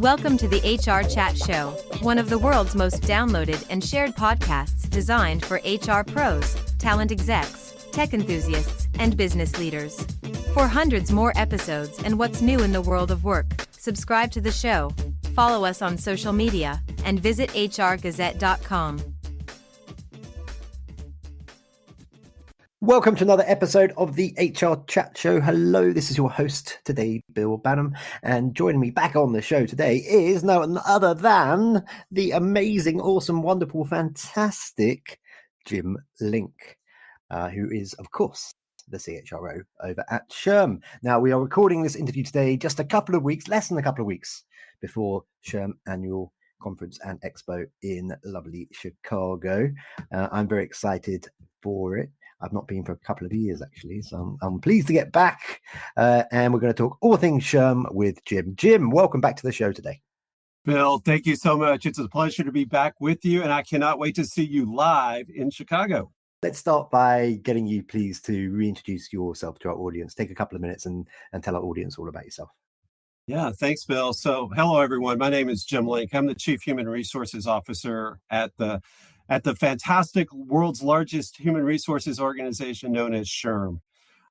Welcome to the HR Chat Show, one of the world's most downloaded and shared podcasts designed for HR pros, talent execs, tech enthusiasts, and business leaders. For hundreds more episodes and what's new in the world of work, subscribe to the show, follow us on social media, and visit hrgazette.com. Welcome to another episode of the HR Chat Show. Hello, this is your host today, Bill Banham, and joining me back on the show today is no other than the amazing, awesome, wonderful, fantastic Jim Link, who is, of course, the CHRO over at SHRM. Now, we are recording this interview today just less than a couple of weeks before SHRM annual conference and expo in lovely Chicago. I'm very excited for it. I've not been for a couple of years, actually, so I'm pleased to get back. And we're going to talk all things SHRM with Jim. Jim, welcome back to the show today. Bill, thank you so much. It's a pleasure to be back with you, and I cannot wait to see you live in Chicago. Let's start by getting you pleased to reintroduce yourself to our audience. Take a couple of minutes and tell our audience all about yourself. Yeah, thanks, Bill. So hello, everyone. My name is Jim Link. I'm the Chief Human Resources Officer at the fantastic world's largest human resources organization known as SHRM.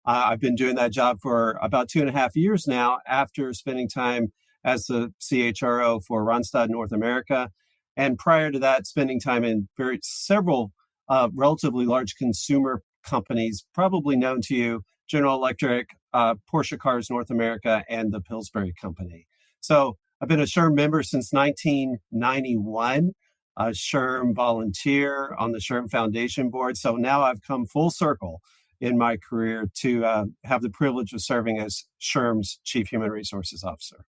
I've been doing that job for about 2.5 years now after spending time as the CHRO for Randstad North America. And prior to that, spending time in several relatively large consumer companies, probably known to you, General Electric, Porsche Cars North America, and the Pillsbury Company. So I've been a SHRM member since 1991. A SHRM volunteer on the SHRM Foundation board. So now I've come full circle in my career to have the privilege of serving as SHRM's Chief Human Resources Officer.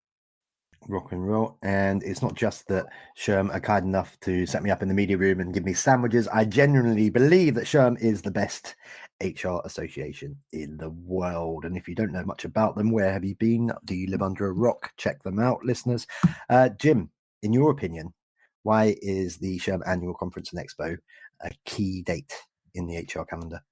Rock and roll. And it's not just that SHRM are kind enough to set me up in the media room and give me sandwiches. I genuinely believe that SHRM is the best HR association in the world. And if you don't know much about them, where have you been? Do you live under a rock? Check them out, listeners. Jim, in your opinion, why is the SHRM Annual Conference and Expo a key date in the HR calendar?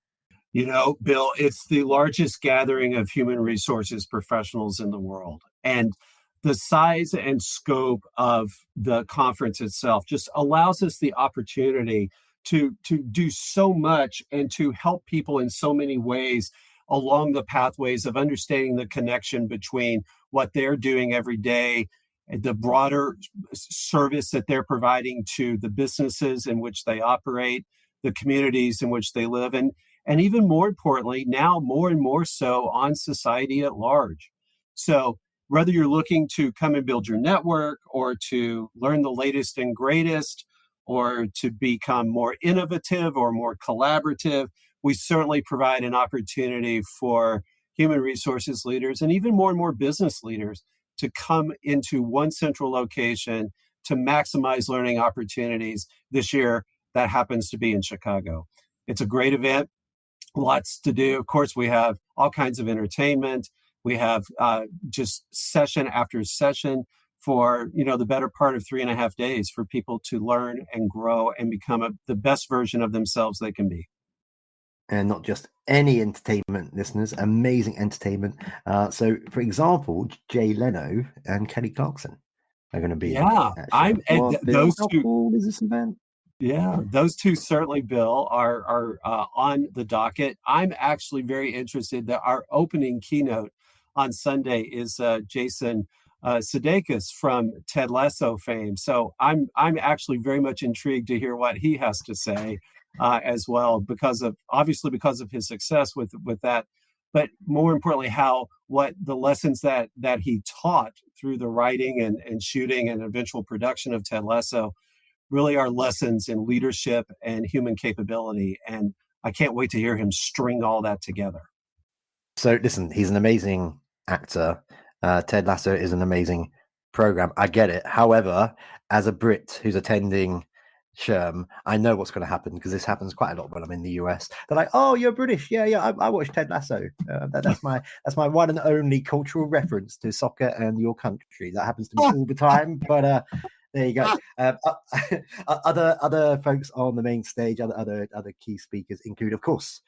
You know, Bill, it's the largest gathering of human resources professionals in the world. And the size and scope of the conference itself just allows us the opportunity to do so much and to help people in so many ways along the pathways of understanding the connection between what they're doing every day, the broader service that they're providing to the businesses in which they operate, the communities in which they live, and even more importantly, now more and more so on society at large. So whether you're looking to come and build your network or to learn the latest and greatest or to become more innovative or more collaborative, we certainly provide an opportunity for human resources leaders and even more business leaders to come into one central location to maximize learning opportunities. This year, that happens to be in Chicago. It's a great event, lots to do. Of course, we have all kinds of entertainment. We have just session after session for, the better part of 3.5 days for people to learn and grow and become the best version of themselves they can be. And not just any entertainment, listeners, amazing entertainment. So, for example, Jay Leno and Kelly Clarkson are going to be. Yeah, those two. How cool is this event? Yeah, those two certainly, Bill, are on the docket. I'm actually very interested that our opening keynote on Sunday is Jason Sudeikis from Ted Lasso fame. So I'm actually very much intrigued to hear what he has to say. As well, because of his success with that, but more importantly, what the lessons that he taught through the writing and shooting and eventual production of Ted Lasso really are lessons in leadership and human capability. And I can't wait to hear him string all that together. So listen, he's an amazing actor. Ted Lasso is an amazing program. I get it. However, as a Brit who's attending SHRM, I know what's going to happen because this happens quite a lot when I'm in the US. They're like, "Oh, you're British? Yeah. I watched Ted Lasso. That's my one and only cultural reference to soccer and your country. That happens to me all the time." But there you go. Other folks on the main stage, other key speakers include, of course,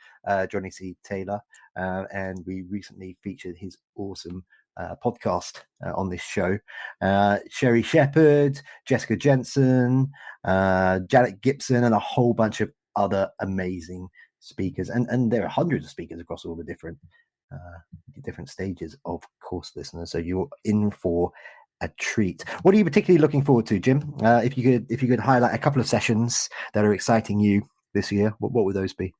Johnny C. Taylor, and we recently featured his awesome podcast on this show. Sherry Shepherd, Jessica Jensen, Janet Gibson, and a whole bunch of other amazing speakers. And there are hundreds of speakers across all the different stages of course listeners. So you're in for a treat. What are you particularly looking forward to, Jim? If you could highlight a couple of sessions that are exciting you this year, what would those be?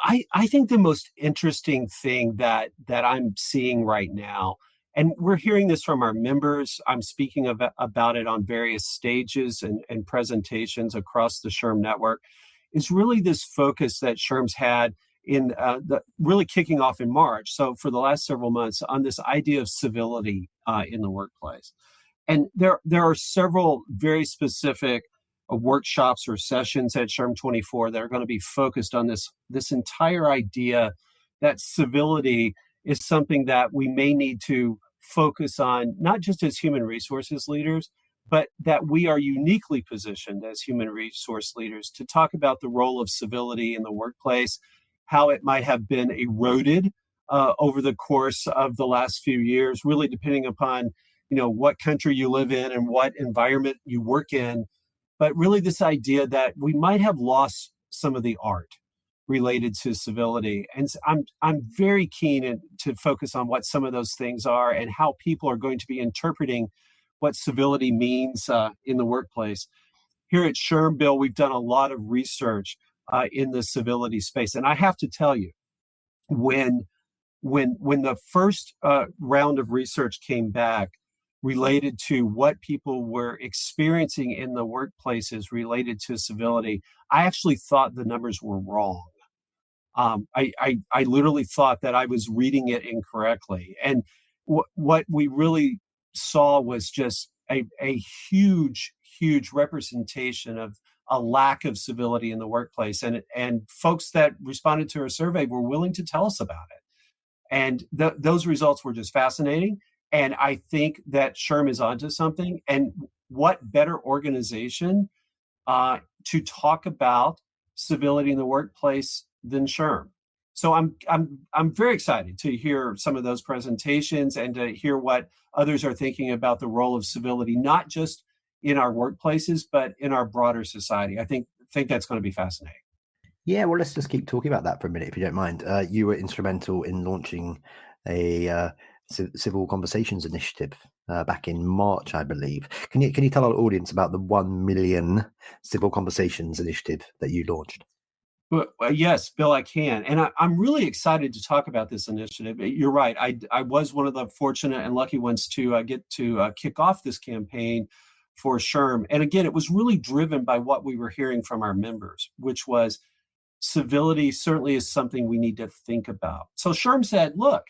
I think the most interesting thing that I'm seeing right now, and we're hearing this from our members, I'm speaking about it on various stages and presentations across the SHRM network, is really this focus that SHRM's had in really kicking off in March. So for the last several months on this idea of civility in the workplace. And there are several very specific workshops or sessions at SHRM 24 that are going to be focused on this entire idea that civility is something that we may need to focus on, not just as human resources leaders, but that we are uniquely positioned as human resource leaders to talk about the role of civility in the workplace, how it might have been eroded over the course of the last few years, really depending upon what country you live in and what environment you work in. But really this idea that we might have lost some of the art related to civility. And I'm very keen to focus on what some of those things are and how people are going to be interpreting what civility means in the workplace. Here at SHRM, Bill, we've done a lot of research in the civility space. And I have to tell you, when the first round of research came back related to what people were experiencing in the workplaces related to civility, I actually thought the numbers were wrong. I literally thought that I was reading it incorrectly. And what we really saw was just a huge representation of a lack of civility in the workplace. And folks that responded to our survey were willing to tell us about it. And those results were just fascinating. And I think that SHRM is onto something. And what better organization to talk about civility in the workplace than SHRM? So I'm very excited to hear some of those presentations and to hear what others are thinking about the role of civility, not just in our workplaces, but in our broader society. I think that's going to be fascinating. Yeah, well, let's just keep talking about that for a minute, if you don't mind. You were instrumental in launching a Civil Conversations initiative back in March, I believe. Can you tell our audience about the 1 million Civil Conversations initiative that you launched? Well, yes, Bill, I can. And I'm really excited to talk about this initiative. You're right. I was one of the fortunate and lucky ones to get to kick off this campaign for SHRM. And again, it was really driven by what we were hearing from our members, which was civility certainly is something we need to think about. So SHRM said, look,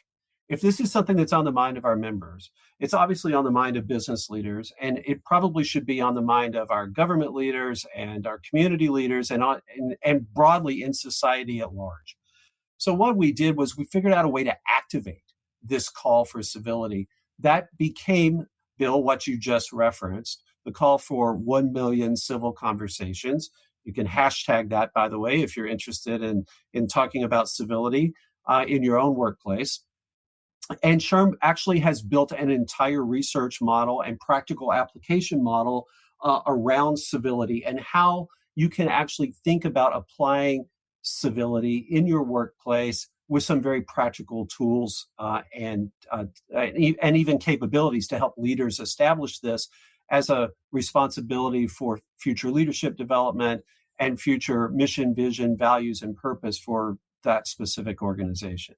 if this is something that's on the mind of our members, it's obviously on the mind of business leaders, and it probably should be on the mind of our government leaders and our community leaders and broadly in society at large. So what we did was we figured out a way to activate this call for civility. That became, Bill, what you just referenced, the call for 1 million civil conversations. You can hashtag that, by the way, if you're interested in talking about civility in your own workplace. And SHRM actually has built an entire research model and practical application model around civility and how you can actually think about applying civility in your workplace with some very practical tools and even capabilities to help leaders establish this as a responsibility for future leadership development and future mission, vision, values, and purpose for that specific organization.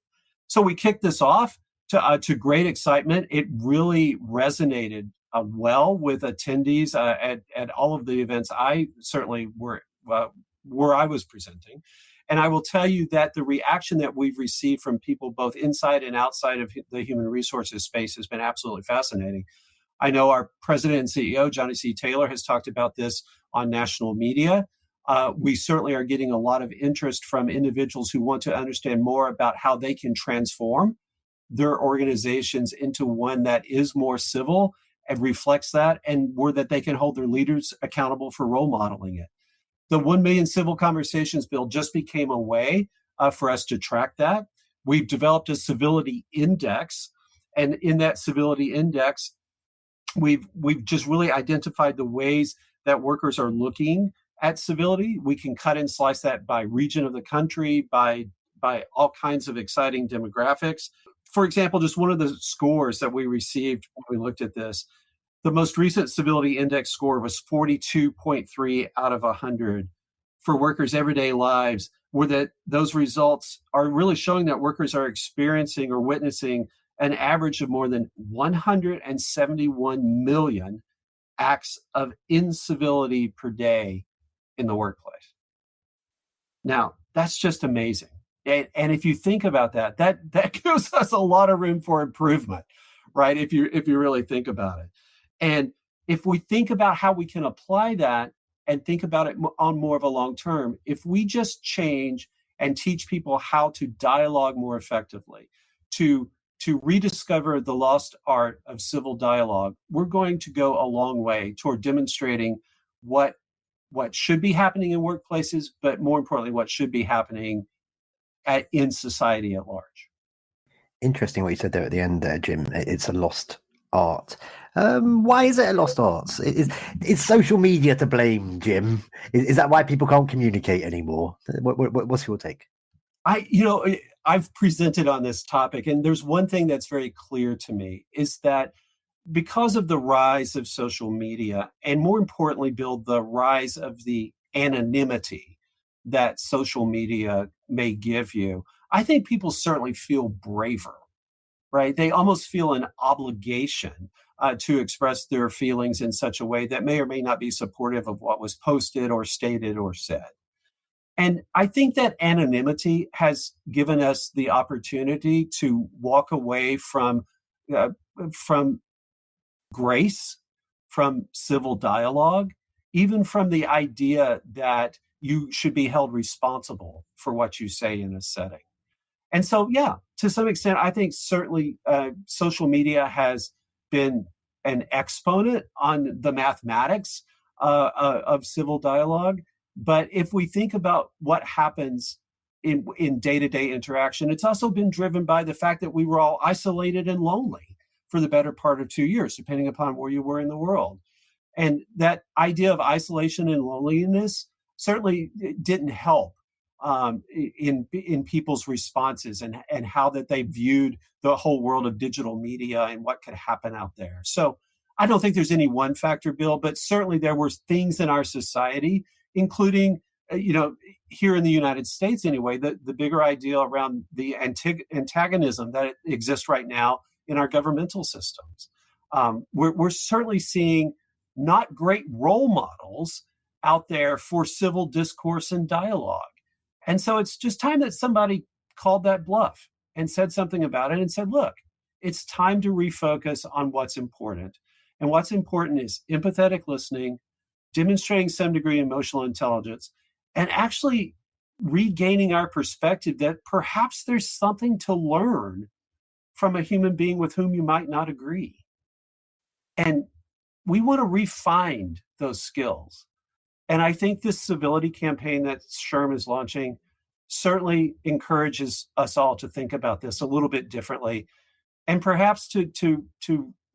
So we kicked this off to great excitement. It really resonated well with attendees at all of the events I certainly were where I was presenting. And I will tell you that the reaction that we've received from people both inside and outside of the human resources space has been absolutely fascinating. I know our president and CEO, Johnny C. Taylor, has talked about this on national media. We certainly are getting a lot of interest from individuals who want to understand more about how they can transform their organizations into one that is more civil and reflects that, and where that they can hold their leaders accountable for role modeling it. The 1 million Civil Conversations Bill just became a way for us to track that. We've developed a civility index, And in that civility index, we've just really identified the ways that workers are looking at civility. We can cut and slice that by region of the country, by all kinds of exciting demographics. For example, just one of the scores that we received when we looked at this, the most recent civility index score was 42.3 out of 100 for workers' everyday lives, where that those results are really showing that workers are experiencing or witnessing an average of more than 171 million acts of incivility per day in the workplace. Now, that's just amazing. And if you think about that gives us a lot of room for improvement, right? If you really think about it. And if we think about how we can apply that and think about it on more of a long term, if we just change and teach people how to dialogue more effectively, to rediscover the lost art of civil dialogue, we're going to go a long way toward demonstrating what should be happening in workplaces, but more importantly, what should be happening in society at large. Interesting what you said there at the end there, Jim. It's a lost art. Why is it a lost art? Is social media to blame, Jim? Is that why people can't communicate anymore? What's your take? I've presented on this topic, and there's one thing that's very clear to me is that because of the rise of social media, and more importantly, Bill, the rise of the anonymity that social media may give you, I think people certainly feel braver, right? They almost feel an obligation to express their feelings in such a way that may or may not be supportive of what was posted or stated or said. And I think that anonymity has given us the opportunity to walk away from grace, from civil dialogue, even from the idea that you should be held responsible for what you say in a setting. And so, yeah, to some extent, I think certainly social media has been an exponent on the mathematics of civil dialogue. But if we think about what happens in day-to-day interaction, it's also been driven by the fact that we were all isolated and lonely for the better part of 2 years, depending upon where you were in the world. And that idea of isolation and loneliness certainly didn't help in people's responses and how that they viewed the whole world of digital media and what could happen out there. So I don't think there's any one factor, Bill, but certainly there were things in our society, including, here in the United States anyway, the bigger idea around the antagonism that exists right now in our governmental systems. We're certainly seeing not great role models out there for civil discourse and dialogue. And so it's just time that somebody called that bluff and said something about it and said, look, it's time to refocus on what's important. And what's important is empathetic listening, demonstrating some degree of emotional intelligence, and actually regaining our perspective that perhaps there's something to learn from a human being with whom you might not agree. And we want to refine those skills. And I think this civility campaign that SHRM is launching certainly encourages us all to think about this a little bit differently, and perhaps to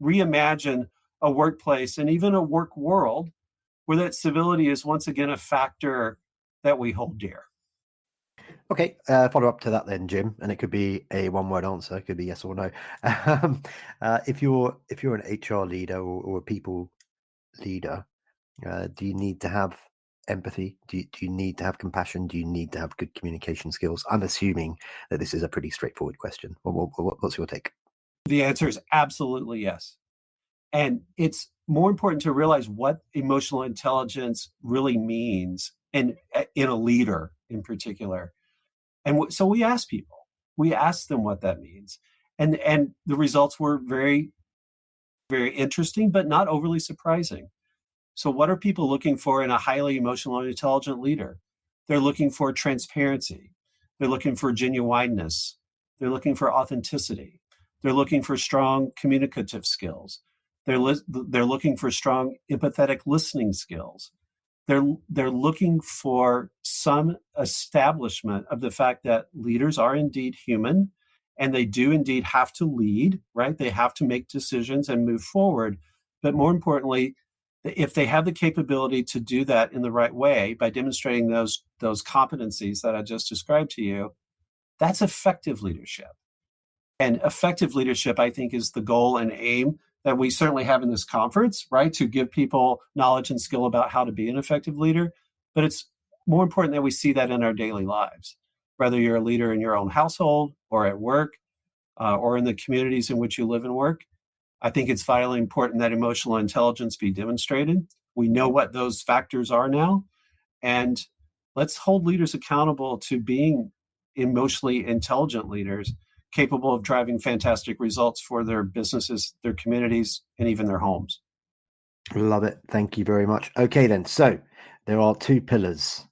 reimagine a workplace and even a work world where that civility is once again a factor that we hold dear. Okay, follow up to that then, Jim, and it could be a one-word answer. It could be yes or no. If you're an HR leader or a people leader, do you need to have empathy? Do you need to have compassion? Do you need to have good communication skills? I'm assuming that this is a pretty straightforward question. What's your take? The answer is absolutely yes. And it's more important to realize what emotional intelligence really means in a leader in particular. And so we asked people, we asked them what that means. And the results were very, very interesting, but not overly surprising. So what are people looking for in a highly emotional and intelligent leader? They're looking for transparency. They're looking for genuineness. They're looking for authenticity. They're looking for strong communicative skills. They're looking for strong empathetic listening skills. They're looking for some establishment of the fact that leaders are indeed human and they do indeed have to lead, right? They have to make decisions and move forward. But more importantly, if they have the capability to do that in the right way by demonstrating those competencies that I just described to you, that's effective leadership. And effective leadership, I think, is the goal and aim that we certainly have in this conference, right? To give people knowledge and skill about how to be an effective leader. But it's more important that we see that in our daily lives, whether you're a leader in your own household or at work or in the communities in which you live and work. I think it's vitally important that emotional intelligence be demonstrated. We know what those factors are now, and let's hold leaders accountable to being emotionally intelligent leaders capable of driving fantastic results for their businesses, their communities, and even their homes. Love it. Thank you very much. Okay, then. So there are two pillars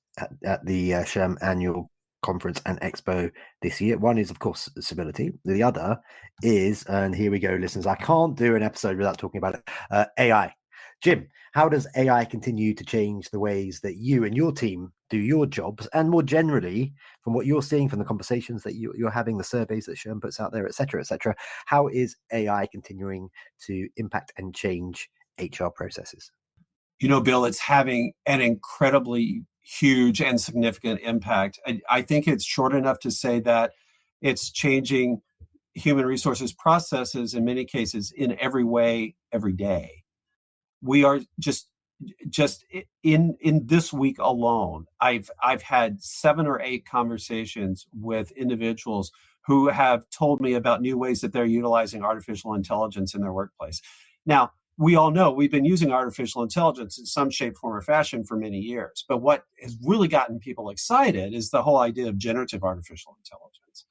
at the SHRM annual conference and expo this year. One is, of course, civility. The other is, and here we go, listeners, I can't do an episode without talking about it, AI. Jim, how does AI continue to change the ways that you and your team do your jobs? And more generally, from what you're seeing from the conversations that you're having, the surveys that SHRM puts out there, et cetera, how is AI continuing to impact and change HR processes? You know, Bill, it's having an incredibly huge and significant impact. I think it's short enough to say that it's changing human resources processes in many cases in every way, every day. We are just in this week alone, I've had 7 or 8 conversations with individuals who have told me about new ways that they're utilizing artificial intelligence in their workplace. Now, we all know we've been using artificial intelligence in some shape, form, or fashion for many years. But what has really gotten people excited is the whole idea of generative artificial intelligence.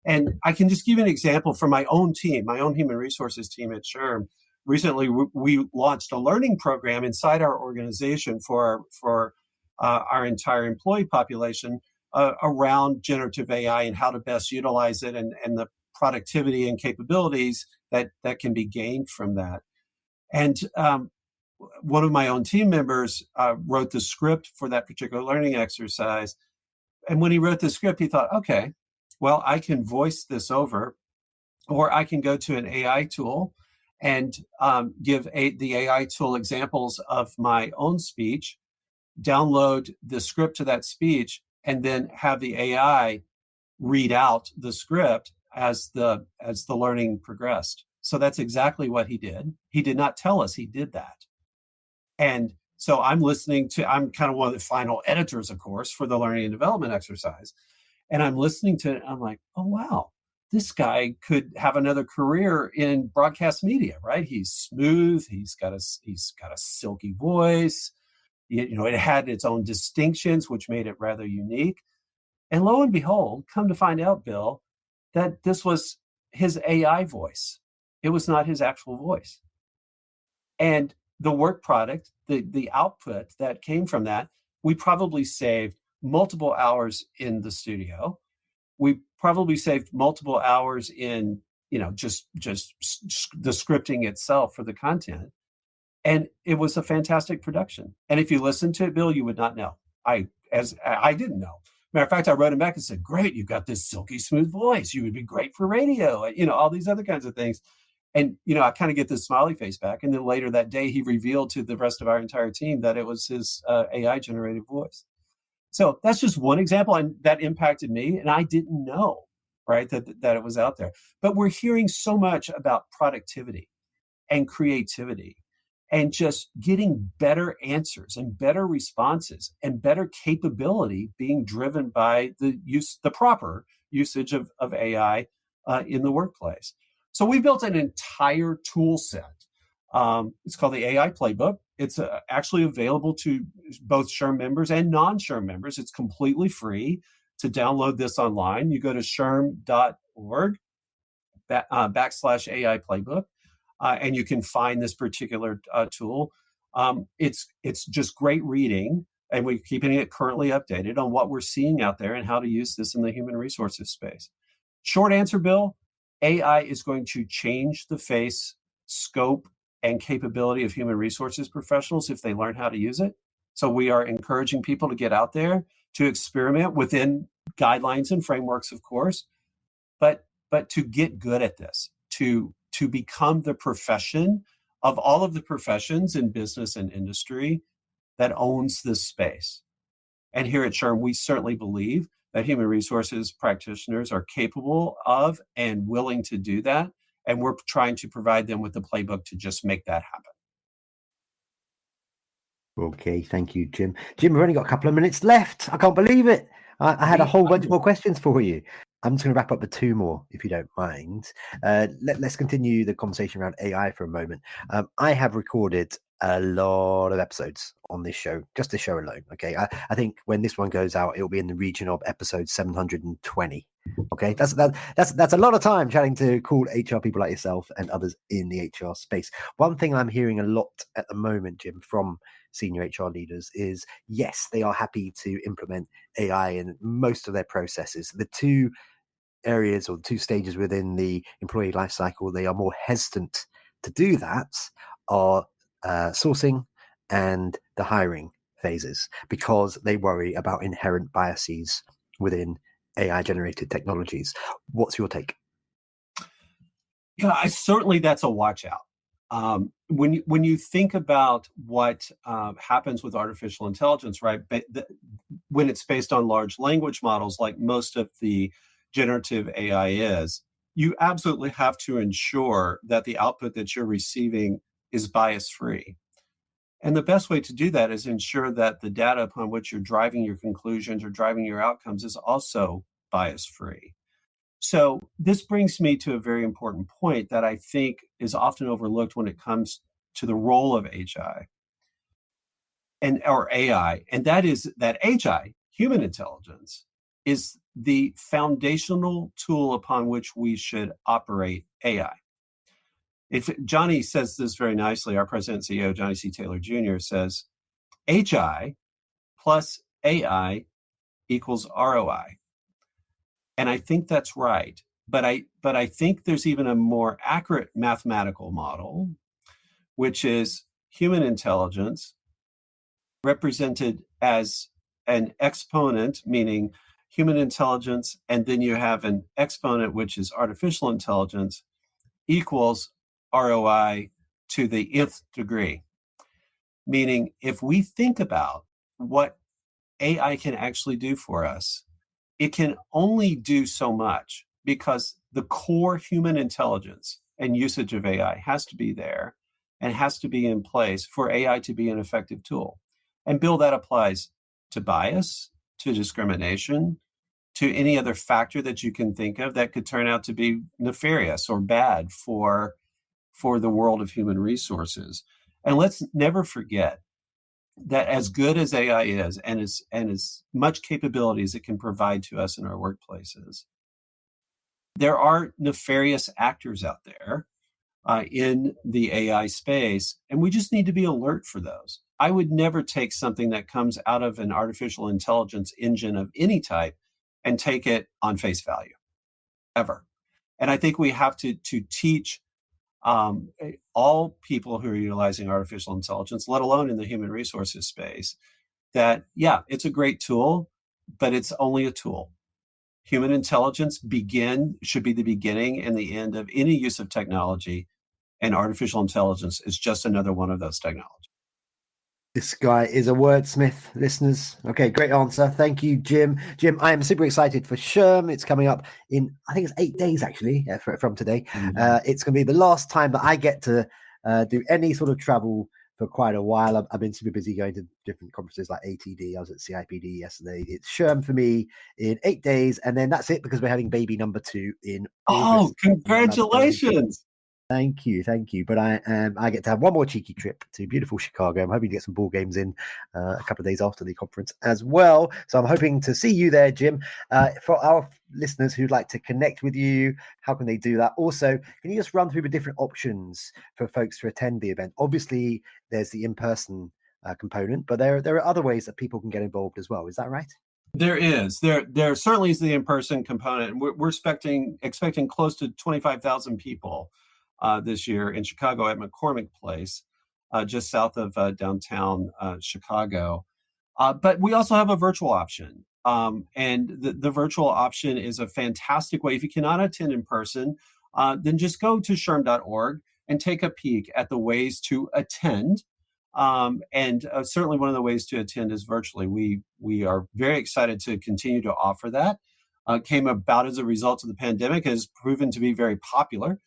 And I can just give you an example from my own team, my own human resources team at SHRM. Recently, we launched a learning program inside our organization for our entire employee population around generative AI and how to best utilize it and the productivity and capabilities that can be gained from that. And one of my own team members wrote the script for that particular learning exercise. And when he wrote the script, he thought, okay, well, I can voice this over, or I can go to an AI tool and give the AI tool examples of my own speech, download the script to that speech, and then have the AI read out the script as the learning progressed. So that's exactly what he did. He did not tell us he did that. And so I'm kind of one of the final editors, of course, for the learning and development exercise. And I'm listening to it, and I'm like, oh, wow, this guy could have another career in broadcast media, right? He's smooth. He's got a silky voice. You know, it had its own distinctions, which made it rather unique. And lo and behold, come to find out, Bill, that this was his AI voice. It was not his actual voice. And the work product, the output that came from that, we probably saved multiple hours in the studio. We probably saved multiple hours in, just the scripting itself for the content. And it was a fantastic production. And if you listen to it, Bill, you would not know. I didn't know. Matter of fact, I wrote him back and said, great, you've got this silky smooth voice. You would be great for radio, all these other kinds of things. And, I kind of get this smiley face back. And then later that day, he revealed to the rest of our entire team that it was his AI generated voice. So that's just one example. And that impacted me. And I didn't know, right, that it was out there. But we're hearing so much about productivity and creativity and just getting better answers and better responses and better capability being driven by the proper usage of AI in the workplace. So we built an entire tool set. It's called the AI Playbook. It's actually available to both SHRM members and non-SHRM members. It's completely free to download this online. You go to shrm.org /AI Playbook, and you can find this particular tool. It's just great reading, and we're keeping it currently updated on what we're seeing out there and how to use this in the human resources space. Short answer, Bill, AI is going to change the face, scope, and capability of human resources professionals if they learn how to use it. So we are encouraging people to get out there to experiment within guidelines and frameworks, of course, but but to get good at this, to become the profession of all of the professions in business and industry that owns this space. And here at SHRM, we certainly believe that human resources practitioners are capable of and willing to do that. And we're trying to provide them with the playbook to just make that happen. Okay, thank you, Jim. Jim, we've only got a couple of minutes left. I can't believe it. I had a whole bunch more questions for you. I'm just going to wrap up with two more, if you don't mind. Let's continue the conversation around AI for a moment. I have recorded a lot of episodes on this show, just this show alone. Okay, I think when this one goes out, it'll be in the region of episode 720. Okay, that's a lot of time chatting to cool HR people like yourself and others in the HR space. One thing I'm hearing a lot at the moment, Jim, from senior HR leaders is, yes, they are happy to implement AI in most of their processes. The two areas or the two stages within the employee life cycle they are more hesitant to do that are sourcing and the hiring phases, because they worry about inherent biases within AI generated technologies. What's your take? Yeah, certainly that's a watch out. When you think about what happens with artificial intelligence, right? When it's based on large language models, like most of the generative AI is, you absolutely have to ensure that the output that you're receiving is bias-free. And the best way to do that is ensure that the data upon which you're driving your conclusions or driving your outcomes is also bias-free. So this brings me to a very important point that I think is often overlooked when it comes to the role of HI or AI, and that is that HI, human intelligence, is the foundational tool upon which we should operate AI. If Johnny says this very nicely, our president and CEO, Johnny C. Taylor Jr., says, HI plus AI equals ROI. And I think that's right. But I think there's even a more accurate mathematical model, which is human intelligence represented as an exponent, meaning human intelligence, and then you have an exponent, which is artificial intelligence, equals ROI to the nth degree. Meaning, if we think about what AI can actually do for us, it can only do so much because the core human intelligence and usage of AI has to be there and has to be in place for AI to be an effective tool. And Bill, that applies to bias, to discrimination, to any other factor that you can think of that could turn out to be nefarious or bad for the world of human resources. And let's never forget that as good as AI is and as much capability as it can provide to us in our workplaces, there are nefarious actors out there in the AI space, and we just need to be alert for those. I would never take something that comes out of an artificial intelligence engine of any type and take it on face value, ever. And I think we have to teach all people who are utilizing artificial intelligence, let alone in the human resources space, that, yeah, it's a great tool, but it's only a tool. Human intelligence should be the beginning and the end of any use of technology, and artificial intelligence is just another one of those technologies. This guy is a wordsmith, listeners. Okay, great answer. Thank you, Jim. Jim, I am super excited for SHRM. It's coming up in, I think it's 8 days, actually, from today. Mm-hmm. It's going to be the last time that I get to do any sort of travel for quite a while. I've been super busy going to different conferences like ATD. I was at CIPD yesterday. It's SHRM for me in 8 days, and then that's it because we're having baby number 2 in August. Oh, congratulations. Thank you. But I get to have one more cheeky trip to beautiful Chicago. I'm hoping to get some ball games in a couple of days after the conference as well. So I'm hoping to see you there, Jim. For our listeners who'd like to connect with you, how can they do that? Also, can you just run through the different options for folks to attend the event? Obviously, there's the in-person component, but there are other ways that people can get involved as well. Is that right? There is. There certainly is the in-person component. We're expecting close to 25,000 people this year in Chicago at McCormick Place, just south of downtown Chicago. But we also have a virtual option. And the virtual option is a fantastic way. If you cannot attend in person, then just go to SHRM.org and take a peek at the ways to attend. And certainly one of the ways to attend is virtually. We are very excited to continue to offer that. Came about as a result of the pandemic, has proven to be very popular.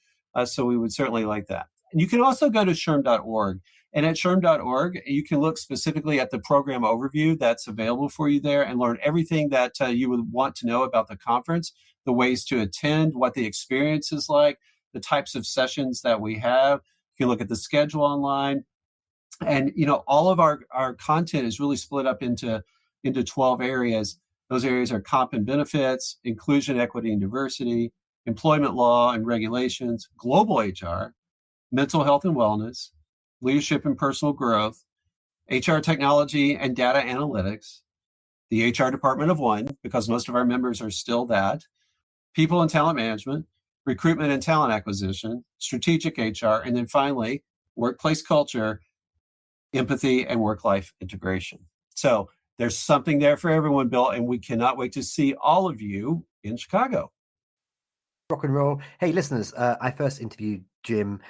So we would certainly like that. And you can also go to SHRM.org. And at SHRM.org, you can look specifically at the program overview that's available for you there and learn everything that you would want to know about the conference, the ways to attend, what the experience is like, the types of sessions that we have. You can look at the schedule online. And, all of our content is really split up into 12 areas. Those areas are comp and benefits, inclusion, equity, and diversity, employment law and regulations, global HR, mental health and wellness, leadership and personal growth, HR technology and data analytics, the HR department of one, because most of our members are still that, people and talent management, recruitment and talent acquisition, strategic HR, and then finally, workplace culture, empathy, and work-life integration. So there's something there for everyone, Bill, and we cannot wait to see all of you in Chicago. Rock and roll. Hey, listeners, I first interviewed Jim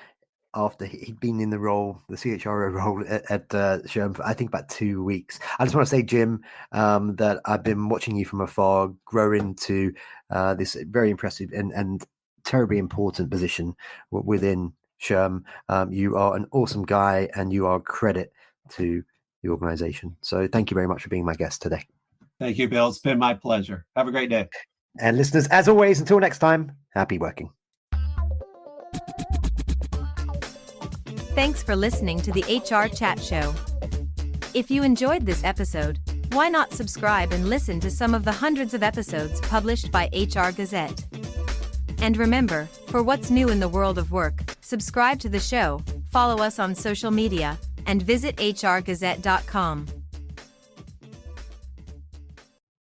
after he'd been in the role, the CHRO role at SHRM for, I think, about 2 weeks. I just want to say, Jim, that I've been watching you from afar grow into this very impressive and terribly important position within SHRM. You are an awesome guy, and you are a credit to the organization. So thank you very much for being my guest today. Thank you, Bill. It's been my pleasure. Have a great day. And listeners, as always, until next time, happy working. Thanks for listening to the HR Chat Show. If you enjoyed this episode, why not subscribe and listen to some of the hundreds of episodes published by HR Gazette? And remember, for what's new in the world of work, subscribe to the show, follow us on social media, and visit hrgazette.com.